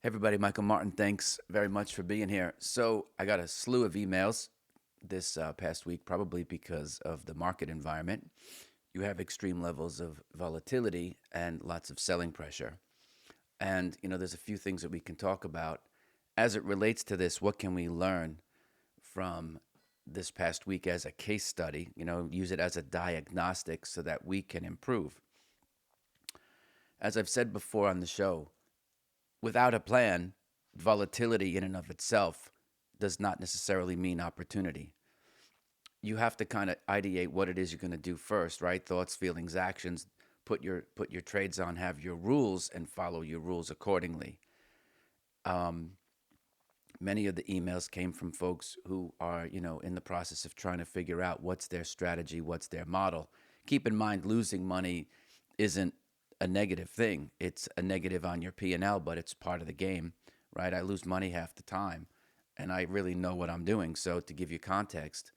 Hey everybody, Michael Martin, thanks very much for being here. So, I got a slew of emails this past week, probably because of the market environment. You have extreme levels of volatility and lots of selling pressure. And, there's a few things that we can talk about as it relates to this. What can we learn from this past week as a case study? Use it as a diagnostic so that we can improve. As I've said before on the show, without a plan, volatility in and of itself does not necessarily mean opportunity. You have to kind of ideate what it is you're going to do first, right? Thoughts, feelings, actions. Put your trades on, have your rules, and follow your rules accordingly. Um, Many of the emails came from folks who are, in the process of trying to figure out what's their strategy, what's their model. Keep in mind, losing money isn't a negative thing. It's a negative on your P&L, but it's part of the game, right? I lose money half the time, and I really know what I'm doing. So to give you context,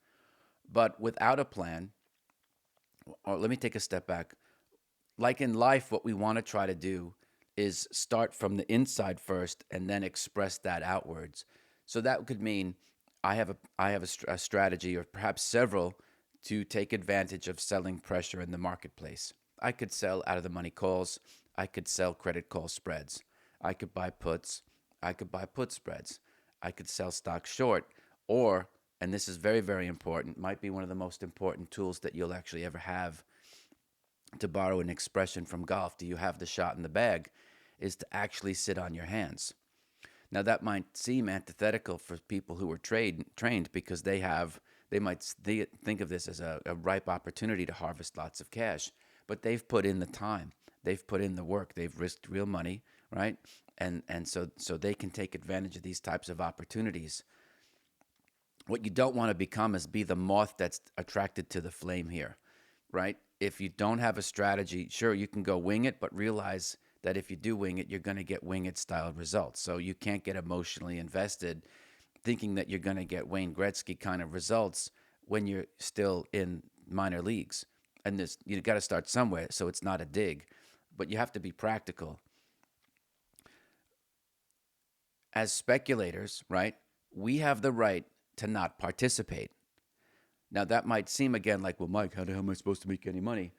but without a plan, or let me take a step back. Like in life, what we want to try to do is start from the inside first and then express that outwards. So that could mean I have a strategy or perhaps several to take advantage of selling pressure in the marketplace. I could sell out of the money calls. I could sell credit call spreads. I could buy puts. I could buy put spreads. I could sell stock short, or, and this is very, very important, might be one of the most important tools that you'll actually ever have, to borrow an expression from golf, do you have the shot in the bag, is to actually sit on your hands. Now that might seem antithetical for people who are trained because they might think of this as a ripe opportunity to harvest lots of cash, but they've put in the time, they've put in the work, they've risked real money, right? And so they can take advantage of these types of opportunities. What you don't want to become is be the moth that's attracted to the flame here, right? If you don't have a strategy, sure, you can go wing it, but realize that if you do wing it, you're going to get wing it style results. So you can't get emotionally invested thinking that you're going to get Wayne Gretzky kind of results when you're still in minor leagues. And this, you got to start somewhere, so it's not a dig, but you have to be practical. As speculators, right, we have the right to not participate. Now, that might seem again like, well, Mike, how the hell am I supposed to make any money?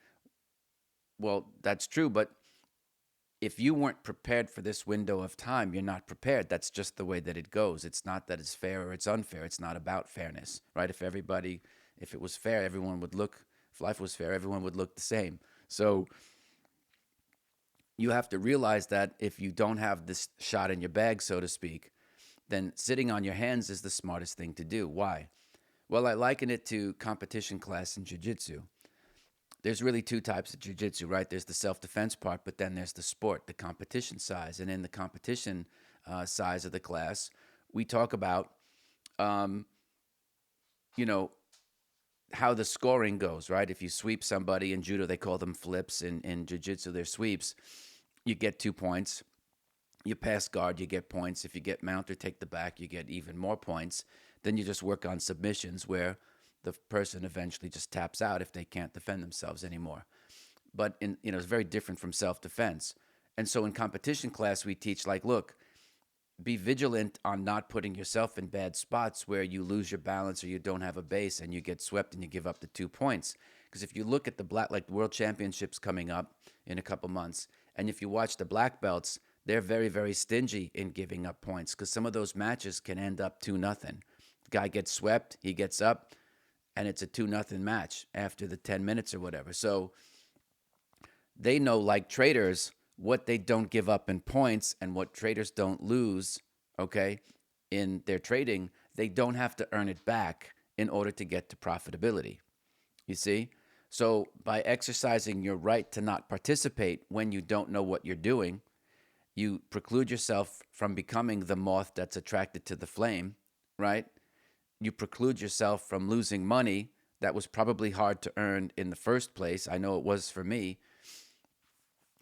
Well, that's true, but if you weren't prepared for this window of time, you're not prepared. That's just the way that it goes. It's not that it's fair or it's unfair. It's not about fairness, right? If it was fair, if life was fair, everyone would look the same. So you have to realize that if you don't have this shot in your bag, so to speak, then sitting on your hands is the smartest thing to do. Why? Well, I liken it to competition class in jiu-jitsu. There's really two types of jiu-jitsu, right? There's the self-defense part, but then there's the sport, the competition size. And in the competition size of the class, we talk about, um, you know, how the scoring goes, right? If you sweep somebody in judo, they call them flips. In jiu-jitsu, they're sweeps. You get 2 points. You pass guard, you get points. If you get mount or take the back, you get even more points. Then you just work on submissions where the person eventually just taps out if they can't defend themselves anymore. But it's very different from self-defense. And so in competition class, we teach like, look, be vigilant on not putting yourself in bad spots where you lose your balance or you don't have a base and you get swept and you give up the 2 points. Because if you look at like World Championships coming up in a couple months, and if you watch the black belts, they're very, very stingy in giving up points because some of those matches can end up 2-0. The guy gets swept, he gets up, and it's a 2-0 match after the 10 minutes or whatever. So they know, like traders, what they don't give up in points and what traders don't lose, okay, in their trading. They don't have to earn it back in order to get to profitability. You see? So by exercising your right to not participate when you don't know what you're doing, you preclude yourself from becoming the moth that's attracted to the flame, right? You preclude yourself from losing money that was probably hard to earn in the first place. I know it was for me.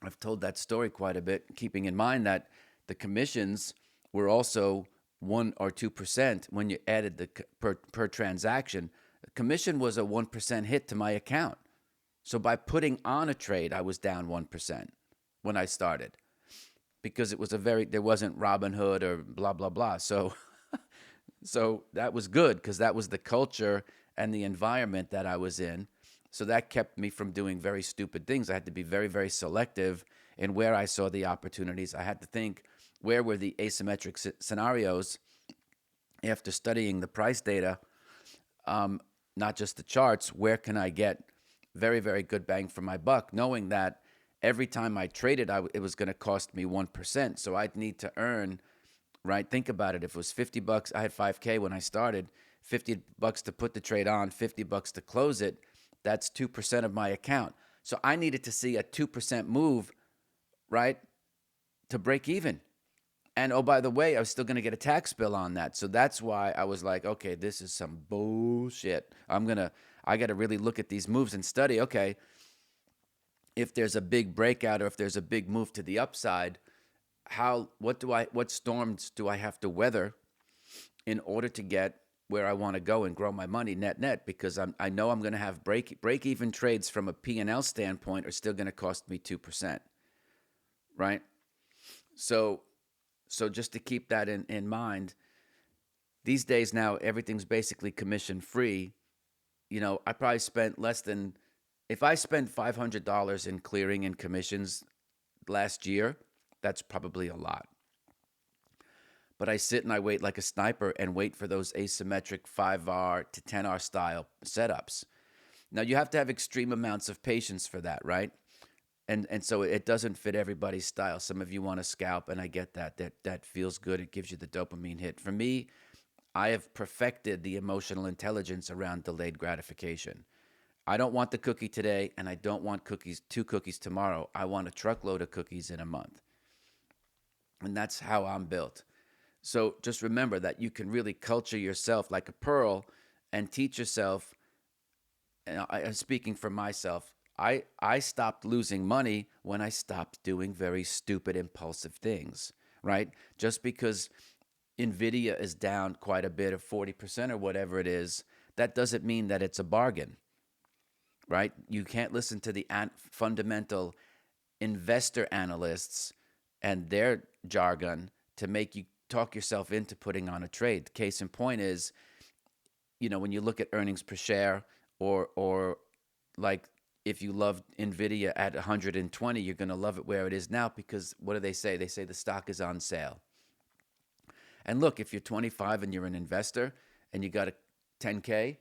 I've told that story quite a bit, keeping in mind that the commissions were also 1 or 2% when you added the per transaction. The commission was a 1% hit to my account. So by putting on a trade, I was down 1% when I started because it was there wasn't Robinhood or blah blah blah. So that was good because that was the culture and the environment that I was in. So that kept me from doing very stupid things. I had to be very, very selective in where I saw the opportunities. I had to think, where were the asymmetric scenarios after studying the price data, not just the charts, where can I get very, very good bang for my buck, knowing that every time I traded, it was going to cost me 1%. So I'd need to earn, right? Think about it. If it was 50 bucks, I had 5K when I started, 50 bucks to put the trade on, 50 bucks to close it. That's 2% of my account. So I needed to see a 2% move, right, to break even. And oh, by the way, I was still going to get a tax bill on that. So that's why I was like, okay, this is some bullshit. I got to really look at these moves and study, okay, if there's a big breakout or if there's a big move to the upside, what storms do I have to weather in order to get where I want to go and grow my money net, because I know I'm going to have break even trades from a P&L standpoint are still going to cost me 2%, right? So just to keep that in mind, these days now everything's basically commission free. I probably spent less than, if I spent $500 in clearing and commissions last year, that's probably a lot. But I sit and I wait like a sniper and wait for those asymmetric 5R to 10R style setups. Now, you have to have extreme amounts of patience for that, right? And so it doesn't fit everybody's style. Some of you want to scalp, and I get that. That feels good. It gives you the dopamine hit. For me, I have perfected the emotional intelligence around delayed gratification. I don't want the cookie today, and I don't want two cookies tomorrow. I want a truckload of cookies in a month. And that's how I'm built. So just remember that you can really culture yourself like a pearl and teach yourself. And I'm speaking for myself. I stopped losing money when I stopped doing very stupid, impulsive things, right? Just because NVIDIA is down quite a bit, of 40% or whatever it is, that doesn't mean that it's a bargain, right? You can't listen to the fundamental investor analysts and their jargon to make you talk yourself into putting on a trade. Case in point is, when you look at earnings per share, or like if you love NVIDIA at 120, you're going to love it where it is now, because what do they say? They say the stock is on sale. And look, if you're 25 and you're an investor and you got a 10K,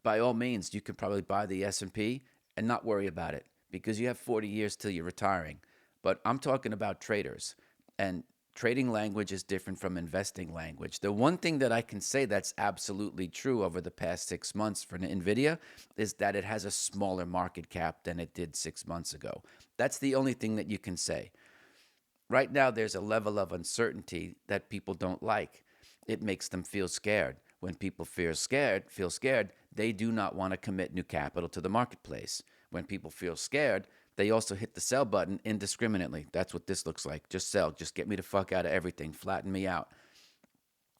by all means, you could probably buy the S&P and not worry about it, because you have 40 years till you're retiring. But I'm talking about traders, and trading language is different from investing language. The one thing that I can say that's absolutely true over the past 6 months for NVIDIA is that it has a smaller market cap than it did 6 months ago. That's the only thing that you can say. Right now, there's a level of uncertainty that people don't like. It makes them feel scared. When people feel scared, they do not want to commit new capital to the marketplace. When people feel scared, they also hit the sell button indiscriminately. That's what this looks like. Just sell. Just get me the fuck out of everything. Flatten me out.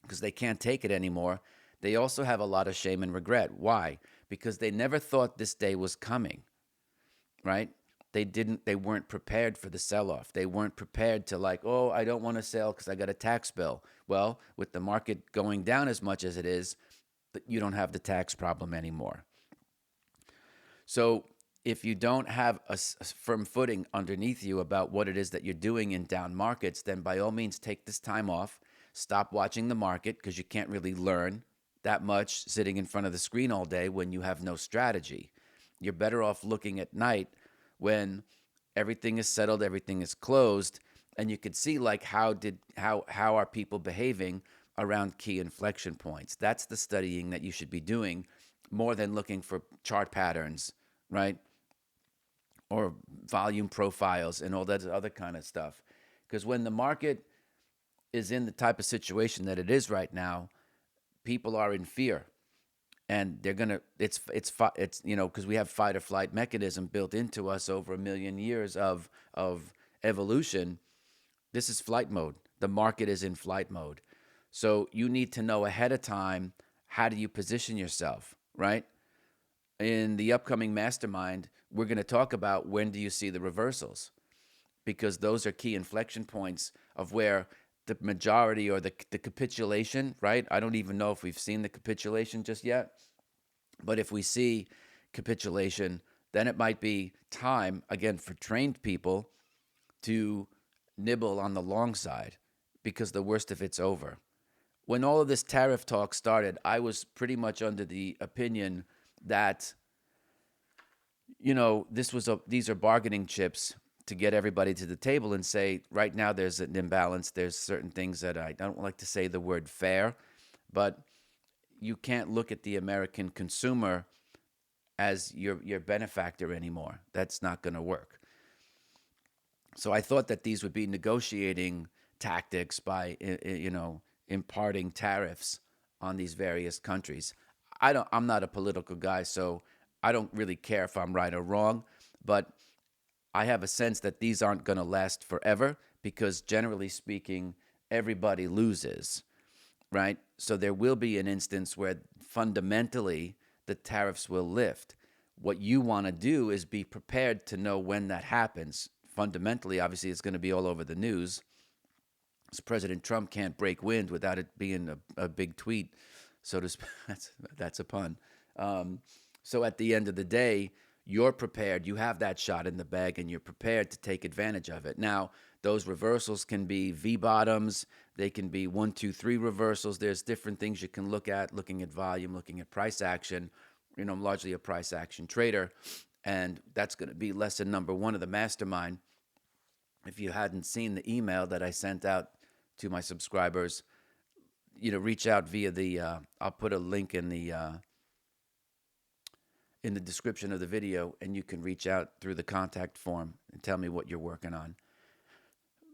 Because they can't take it anymore. They also have a lot of shame and regret. Why? Because they never thought this day was coming, right? They weren't prepared for the sell-off. They weren't prepared to I don't want to sell because I got a tax bill. Well, with the market going down as much as it is, you don't have the tax problem anymore. So if you don't have a firm footing underneath you about what it is that you're doing in down markets, then by all means take this time off. Stop watching the market, because you can't really learn that much sitting in front of the screen all day when you have no strategy. You're better off looking at night when everything is settled, everything is closed, and you could see how are people behaving around key inflection points. That's the studying that you should be doing, more than looking for chart patterns, right? Or volume profiles and all that other kind of stuff. Because when the market is in the type of situation that it is right now, people are in fear. And they're gonna. It's because we have fight or flight mechanism built into us over a million years of evolution. This is flight mode. The market is in flight mode. So you need to know ahead of time, how do you position yourself, right? In the upcoming mastermind, we're going to talk about when do you see the reversals, because those are key inflection points of where the majority or the capitulation, right? I don't even know if we've seen the capitulation just yet, but if we see capitulation, then it might be time again for trained people to nibble on the long side because the worst of it's over. When all of this tariff talk started, I was pretty much under the opinion that, these are bargaining chips to get everybody to the table and say, right now there's an imbalance. There's certain things that I don't like to say the word fair, but you can't look at the American consumer as your benefactor anymore. That's not going to work. So I thought that these would be negotiating tactics by imparting tariffs on these various countries. I'm not a political guy, so I don't really care if I'm right or wrong, but I have a sense that these aren't going to last forever because generally speaking, everybody loses, right? So there will be an instance where fundamentally the tariffs will lift. What you want to do is be prepared to know when that happens. Fundamentally, obviously, it's going to be all over the news. So President Trump can't break wind without it being a big tweet, so to speak. That's a pun. So at the end of the day, you're prepared. You have that shot in the bag, and you're prepared to take advantage of it. Now, those reversals can be V bottoms. They can be 1, 2, 3 reversals. There's different things you can look at, looking at volume, looking at price action. I'm largely a price action trader, and that's going to be lesson number 1 of the mastermind. If you hadn't seen the email that I sent out to my subscribers, reach out via the. I'll put a link in the description of the video, and you can reach out through the contact form and tell me what you're working on.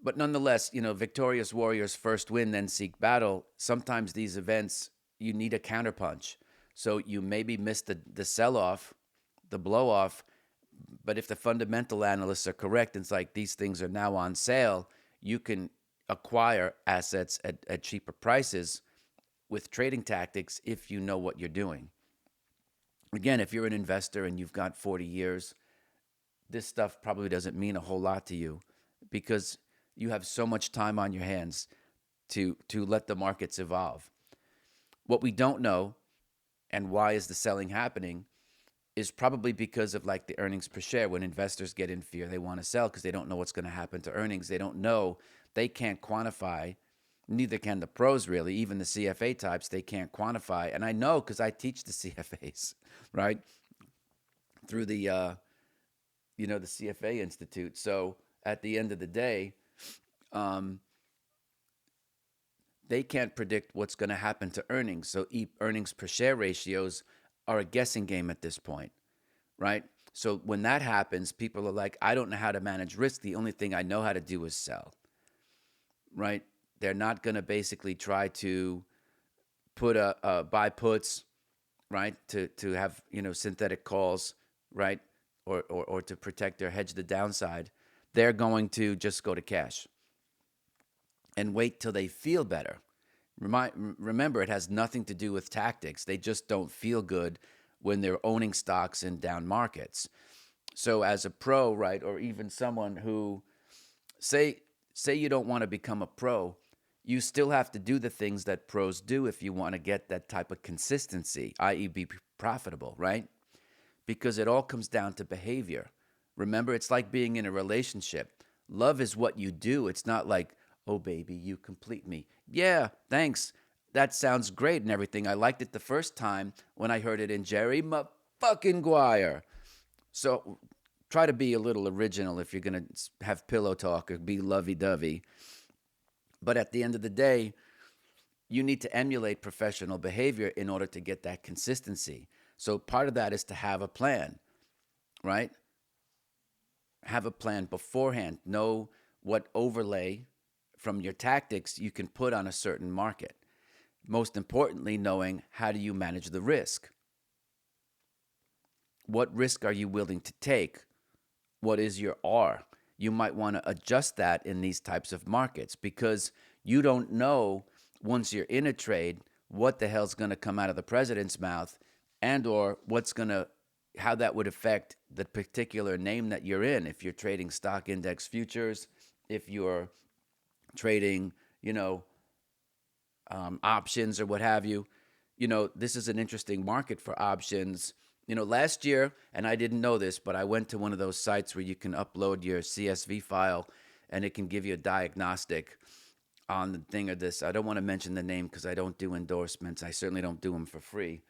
But nonetheless, victorious warriors first win, then seek battle. Sometimes these events, you need a counterpunch. So you maybe missed the sell-off, the blow-off, but if the fundamental analysts are correct, it's like these things are now on sale, you can acquire assets at cheaper prices with trading tactics if you know what you're doing. Again, if you're an investor and you've got 40 years, this stuff probably doesn't mean a whole lot to you because you have so much time on your hands to let the markets evolve. What we don't know, and why is the selling happening, is probably because of like the earnings per share. When investors get in fear, they want to sell because they don't know what's going to happen to earnings. They don't know. They can't quantify. Neither can the pros really. Even the CFA types, they can't quantify. And I know because I teach the CFAs, right? Through the the CFA Institute. So at the end of the day, they can't predict what's going to happen to earnings. So earnings per share ratios are a guessing game at this point, right? So when that happens, people are like, I don't know how to manage risk. The only thing I know how to do is sell, right? They're not going to basically try to put a buy puts, right? To have, synthetic calls, right? Or to protect or hedge the downside. They're going to just go to cash and wait till they feel better. Remember, it has nothing to do with tactics. They just don't feel good when they're owning stocks in down markets. So as a pro, right, or even someone who, say you don't want to become a pro, you still have to do the things that pros do if you want to get that type of consistency, i.e. be profitable, right? Because it all comes down to behavior. Remember, it's like being in a relationship. Love is what you do. It's not like, oh, baby, you complete me. Yeah, thanks. That sounds great and everything. I liked it the first time when I heard it in Jerry fucking Guire. So try to be a little original if you're going to have pillow talk or be lovey-dovey. But at the end of the day, you need to emulate professional behavior in order to get that consistency. So part of that is to have a plan, right? Have a plan beforehand. Know what overlay from your tactics you can put on a certain market. Most importantly, knowing how do you manage the risk. What risk are you willing to take? What is your R? You might want to adjust that in these types of markets because you don't know once you're in a trade what the hell's going to come out of the president's mouth and or what's going to how that would affect the particular name that you're in. If you're trading stock index futures, if you're trading, you know, options or what have you. This is an interesting market for options. Last year, and I didn't know this, but I went to one of those sites where you can upload your CSV file and it can give you a diagnostic on the thing of this. I don't want to mention the name because I don't do endorsements. I certainly don't do them for free.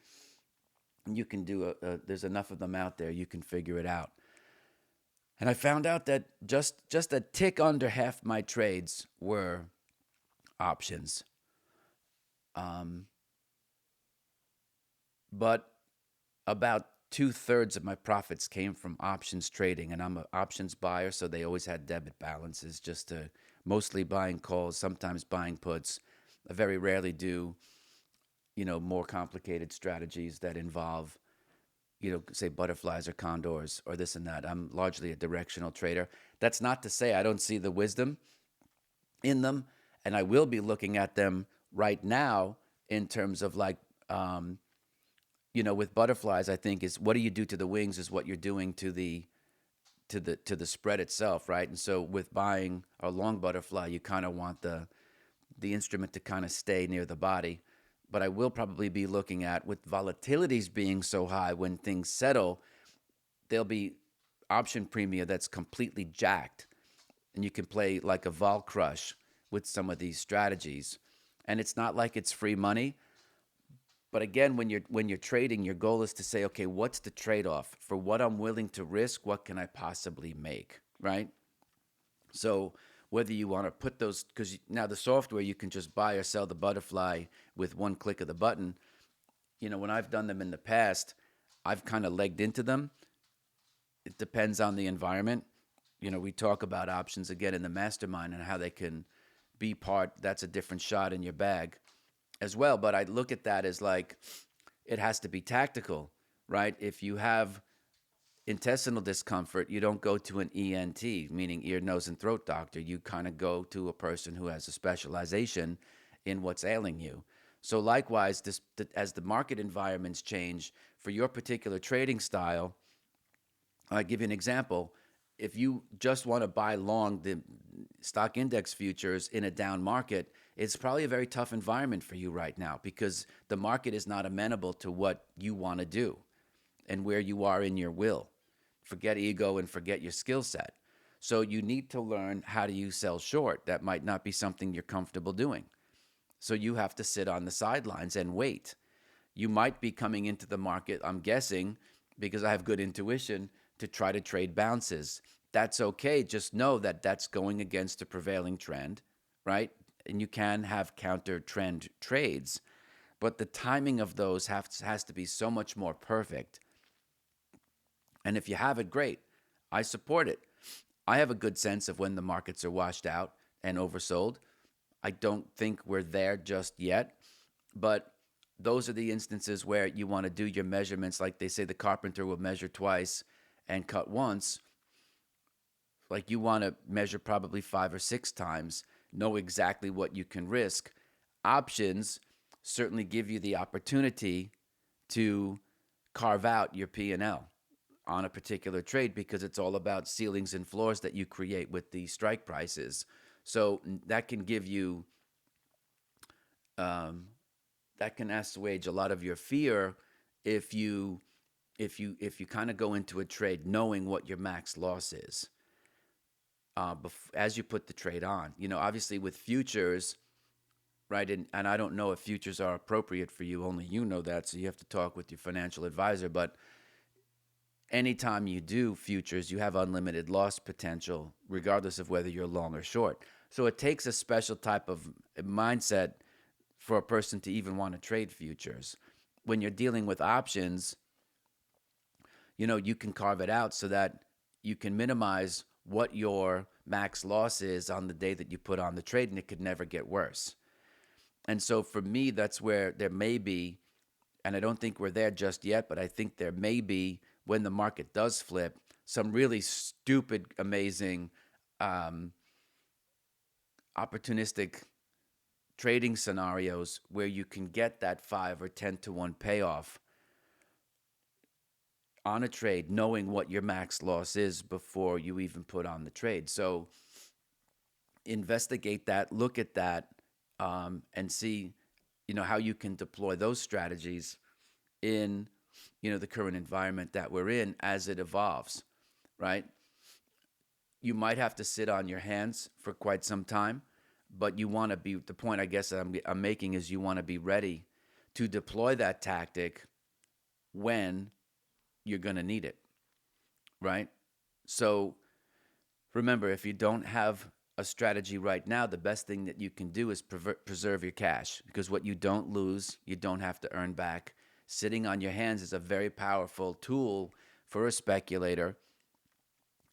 You can do there's enough of them out there. You can figure it out. And I found out that just a tick under half my trades were options. Um, but about two-thirds of my profits came from options trading, and I'm an options buyer, so they always had debit balances, just to mostly buying calls, sometimes buying puts. I very rarely do, more complicated strategies that involve, say butterflies or condors or this and that. I'm largely a directional trader. That's not to say I don't see the wisdom in them, and I will be looking at them right now in terms of like, with butterflies, I think is what do you do to the wings is what you're doing to the spread itself, right? And so with buying a long butterfly, you kind of want the instrument to kind of stay near the body. But I will probably be looking at with volatilities being so high when things settle, there'll be option premium that's completely jacked, and you can play like a vol crush with some of these strategies. And it's not like it's free money. But again, when you're trading, your goal is to say, okay, what's the trade-off for what I'm willing to risk? What can I possibly make, right? So whether you want to put those, because now the software you can just buy or sell the butterfly with one click of the button. When I've done them in the past, I've kind of legged into them. It depends on the environment. We talk about options again in the mastermind and how they can be part. That's a different shot in your bag as well. But I look at that as like it has to be tactical, right? If you have intestinal discomfort, you don't go to an ENT, meaning ear, nose, and throat doctor. You kind of go to a person who has a specialization in what's ailing you. So likewise, as the market environments change for your particular trading style, I'll give you an example. If you just want to buy long the stock index futures in a down market, it's probably a very tough environment for you right now because the market is not amenable to what you want to do and where you are in your will. Forget ego and forget your skill set. So you need to learn how do you sell short. That might not be something you're comfortable doing. So you have to sit on the sidelines and wait. You might be coming into the market, I'm guessing, because I have good intuition, to try to trade bounces. That's okay. Just know that that's going against the prevailing trend, right? And you can have counter trend trades, but the timing of those has to be so much more perfect. And if you have it, great. I support it. I have a good sense of when the markets are washed out and oversold. I don't think we're there just yet, but those are the instances where you want to do your measurements. Like they say, the carpenter will measure twice and cut once. Like you want to measure probably 5 or 6 times, know exactly what you can risk. Options certainly give you the opportunity to carve out your P&L on a particular trade because it's all about ceilings and floors that you create with the strike prices. So that can give you um, that can assuage a lot of your fear if you kind of go into a trade knowing what your max loss is as you put the trade on. Obviously with futures, right? And I don't know if futures are appropriate for you. Only you know that, so you have to talk with your financial advisor. But anytime you do futures, you have unlimited loss potential, regardless of whether you're long or short. So it takes a special type of mindset for a person to even want to trade futures. When you're dealing with options, you can carve it out so that you can minimize what your max loss is on the day that you put on the trade, and it could never get worse. And so for me, that's where there may be, and I don't think we're there just yet, but I think there may be, when the market does flip, some really stupid, amazing, opportunistic trading scenarios where you can get that 5 or 10 to 1 payoff on a trade, knowing what your max loss is before you even put on the trade. So investigate that, look at that, and see, how you can deploy those strategies in, the current environment that we're in as it evolves, right? You might have to sit on your hands for quite some time, but you want to be, the point I guess that I'm making is you want to be ready to deploy that tactic when you're going to need it, right? So remember, if you don't have a strategy right now, the best thing that you can do is preserve your cash, because what you don't lose, you don't have to earn back. Sitting on your hands is a very powerful tool for a speculator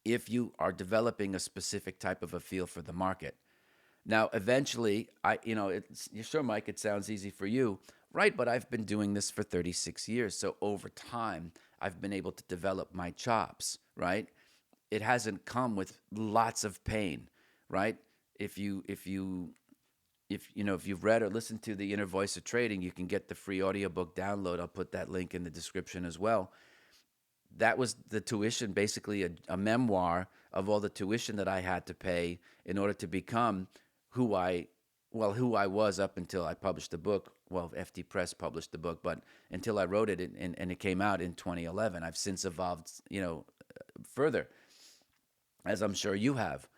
if you are developing a specific type of a feel for the market. Now, eventually, you're sure, Mike, it sounds easy for you, right? But I've been doing this for 36 years. So over time, I've been able to develop my chops, right? It hasn't come with lots of pain, right? If you've read or listened to the Inner Voice of Trading, you can get the free audiobook download. I'll put that link in the description as well. That was the tuition, basically a memoir of all the tuition that I had to pay in order to become who I who I was up until I published the book. Well, FT Press published the book, but until I wrote it and it came out in 2011. I've since evolved, further, as I'm sure you have.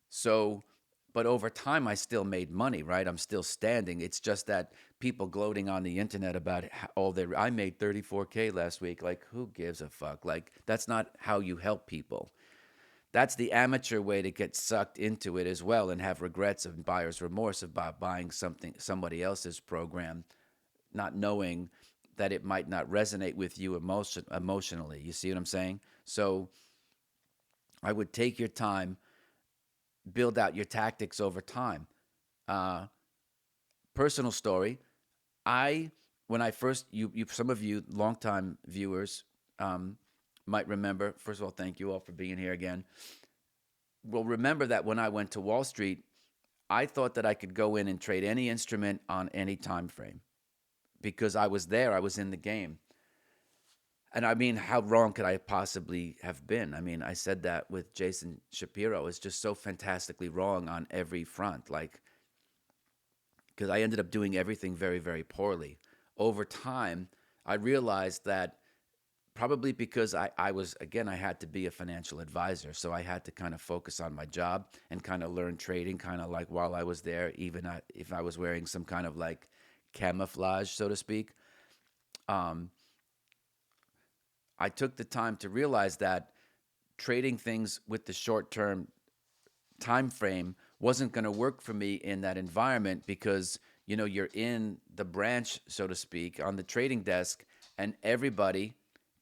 So, but over time, I still made money, right? I'm still standing. It's just that people gloating on the internet about all their, I made 34K last week. Like, who gives a fuck? Like, that's not how you help people. That's the amateur way to get sucked into it as well and have regrets and buyer's remorse about buying somebody else's program, not knowing that it might not resonate with you emotionally. You see what I'm saying? So I would take your time, build out your tactics over time. Uh, Personal story. When I first, some of you longtime viewers might remember. First of all, thank you all for being here again. Well, remember that when I went to Wall Street, I thought that I could go in and trade any instrument on any time frame because I was there. I was in the game. And I mean, how wrong could I possibly have been? I mean, I said that with Jason Shapiro. It's just so fantastically wrong on every front. Like, because I ended up doing everything very, very poorly. Over time, I realized that probably because I had to be a financial advisor. So I had to kind of focus on my job and kind of learn trading kind of like while I was there, even if I was wearing some kind of like camouflage, so to speak. Um, I took the time to realize that trading things with the short term time frame wasn't going to work for me in that environment because you're in the branch, so to speak, on the trading desk, and everybody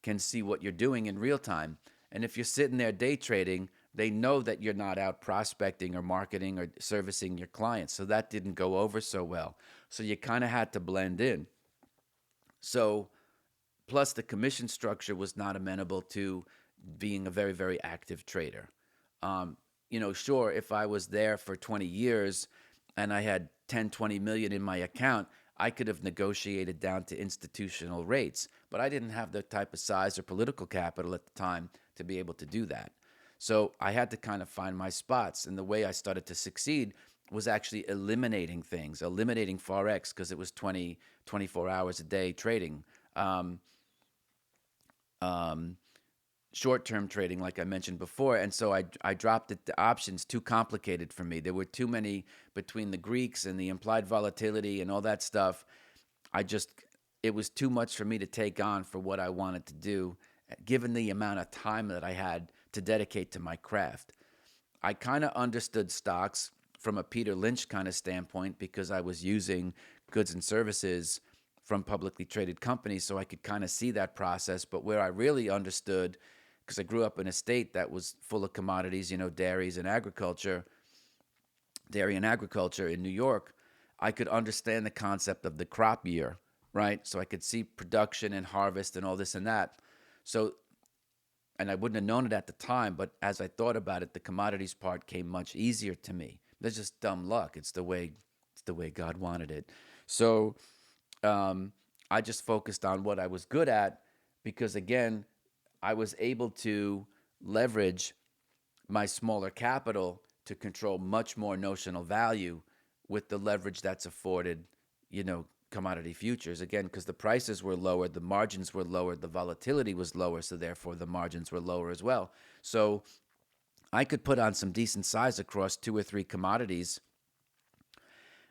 can see what you're doing in real time. And if you're sitting there day trading, they know that you're not out prospecting or marketing or servicing your clients. So that didn't go over so well. So you kind of had to blend in. So plus the commission structure was not amenable to being a very, very active trader. Sure, if I was there for 20 years and I had 10, 20 million in my account, I could have negotiated down to institutional rates, but I didn't have the type of size or political capital at the time to be able to do that. So I had to kind of find my spots. And the way I started to succeed was actually eliminating things, eliminating Forex because it was 24 hours a day trading. Um, Short-term trading, like I mentioned before, and so I dropped it. The options too complicated for me. There were too many between the Greeks and the implied volatility and all that stuff. It was too much for me to take on for what I wanted to do, given the amount of time that I had to dedicate to my craft. I kind of understood stocks from a Peter Lynch kind of standpoint because I was using goods and services from publicly traded companies, so I could kind of see that process. But where I really understood, because I grew up in a state that was full of commodities, dairy and agriculture in New York, I could understand the concept of the crop year, right? So I could see production and harvest and all this and that. So, and I wouldn't have known it at the time, but as I thought about it, the commodities part came much easier to me. That's just dumb luck. It's the way God wanted it. So, I just focused on what I was good at because, again, I was able to leverage my smaller capital to control much more notional value with the leverage that's afforded, you know, commodity futures. Again, because the prices were lower, the margins were lower, the volatility was lower, so therefore the margins were lower as well. So I could put on some decent size across two or three commodities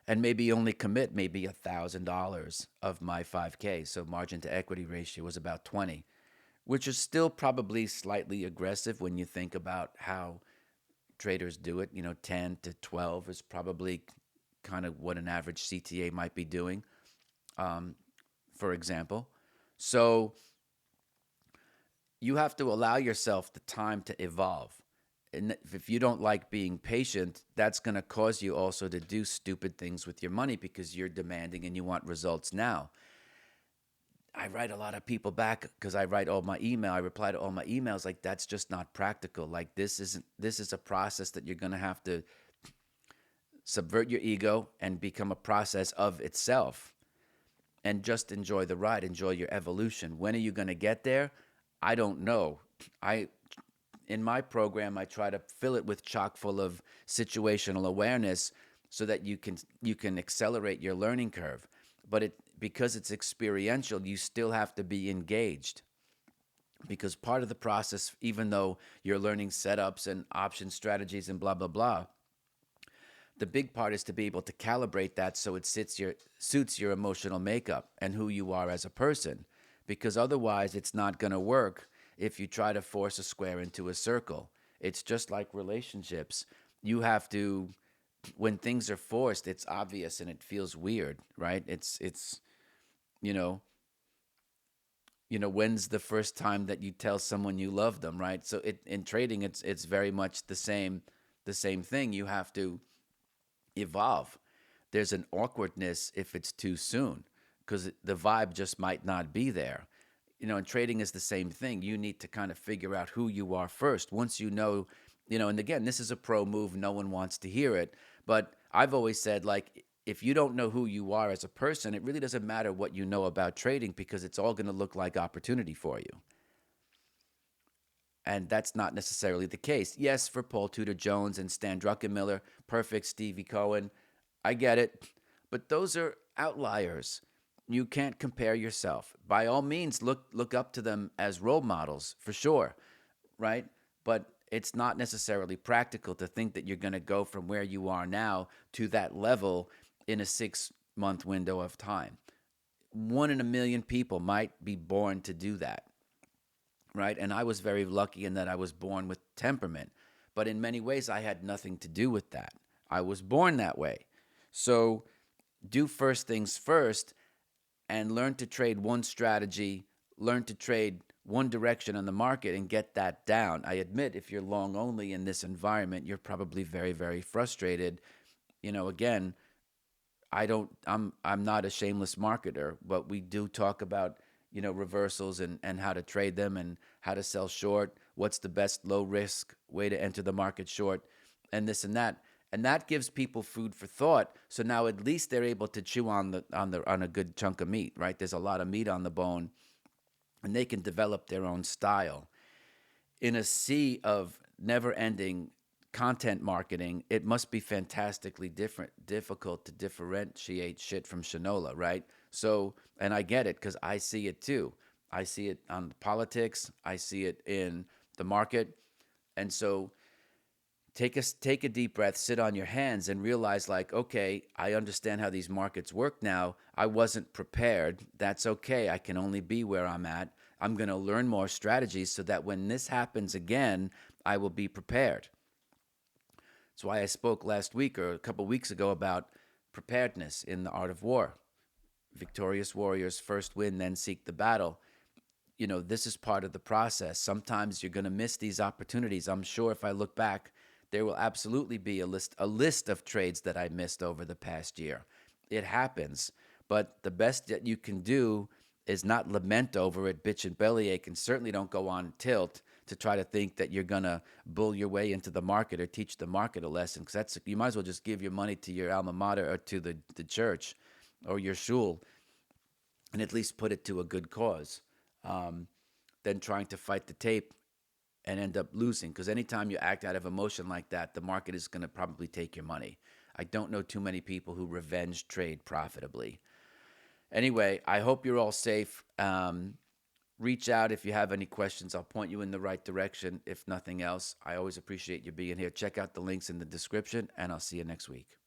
and maybe only commit maybe $1,000 of my 5K. So margin to equity ratio was about 20, which is still probably slightly aggressive when you think about how traders do it. 10 to 12 is probably kind of what an average CTA might be doing, for example. So you have to allow yourself the time to evolve. And if you don't like being patient, that's going to cause you also to do stupid things with your money because you're demanding and you want results now. I write a lot of people back because I write all my email. I reply to all my emails like that's just not practical. Like this is a process that you're going to have to subvert your ego and become a process of itself and just enjoy the ride, enjoy your evolution. When are you going to get there? I don't know. I In my program I try to fill it with chock full of situational awareness so that you can accelerate your learning curve. But because it's experiential, you still have to be engaged because part of the process, even though you're learning setups and option strategies and blah blah blah, the big part is to be able to calibrate that so it suits your emotional makeup and who you are as a person. Because otherwise, it's not going to work if you try to force a square into a circle. It's just like relationships. You have to, when things are forced, it's obvious and it feels weird, right? It's you know, when's the first time that you tell someone you love them, right? So in trading, it's very much the same thing. You have to evolve. There's an awkwardness if it's too soon because the vibe just might not be there. And trading is the same thing. You need to kind of figure out who you are first. Once and again, this is a pro move. No one wants to hear it. But I've always said, like, if you don't know who you are as a person, it really doesn't matter what you know about trading because it's all going to look like opportunity for you. And that's not necessarily the case. Yes, for Paul Tudor Jones and Stan Druckenmiller, perfect Stevie Cohen, I get it. But those are outliers. You can't compare yourself. By all means, look up to them as role models for sure, right? But it's not necessarily practical to think that you're going to go from where you are now to that level in a 6-month window of time. 1 in a million people might be born to do that, right? And I was very lucky in that I was born with temperament. But in many ways, I had nothing to do with that. I was born that way. So do first things first and learn to trade one strategy, learn to trade one direction on the market and get that down. I admit if you're long only in this environment, you're probably very, very frustrated. Again, I'm not a shameless marketer, but we do talk about, reversals and how to trade them and how to sell short, what's the best low risk way to enter the market short, and this and that. And that gives people food for thought. So now at least they're able to chew on a good chunk of meat, right? There's a lot of meat on the bone, and they can develop their own style. In a sea of never-ending content marketing, it must be fantastically difficult to differentiate shit from shinola, right? So, and I get it because I see it too. I see it on politics. I see it in the market, and so take a deep breath, sit on your hands, and realize, like, okay, I understand how these markets work now. I wasn't prepared. That's okay. I can only be where I'm at. I'm going to learn more strategies so that when this happens again, I will be prepared. That's why I spoke last week or a couple weeks ago about preparedness in the art of war. Victorious warriors first win, then seek the battle. This is part of the process. Sometimes you're going to miss these opportunities. I'm sure if I look back, there will absolutely be a list of trades that I missed over the past year. It happens. But the best that you can do is not lament over it, bitch and bellyache, and certainly don't go on tilt to try to think that you're going to bull your way into the market or teach the market a lesson. Because you might as well just give your money to your alma mater or to the church or your shul and at least put it to a good cause. than trying to fight the tape and end up losing. Because anytime you act out of emotion like that, the market is going to probably take your money. I don't know too many people who revenge trade profitably. Anyway, I hope you're all safe. Reach out if you have any questions. I'll point you in the right direction. If nothing else, I always appreciate you being here. Check out the links in the description, and I'll see you next week.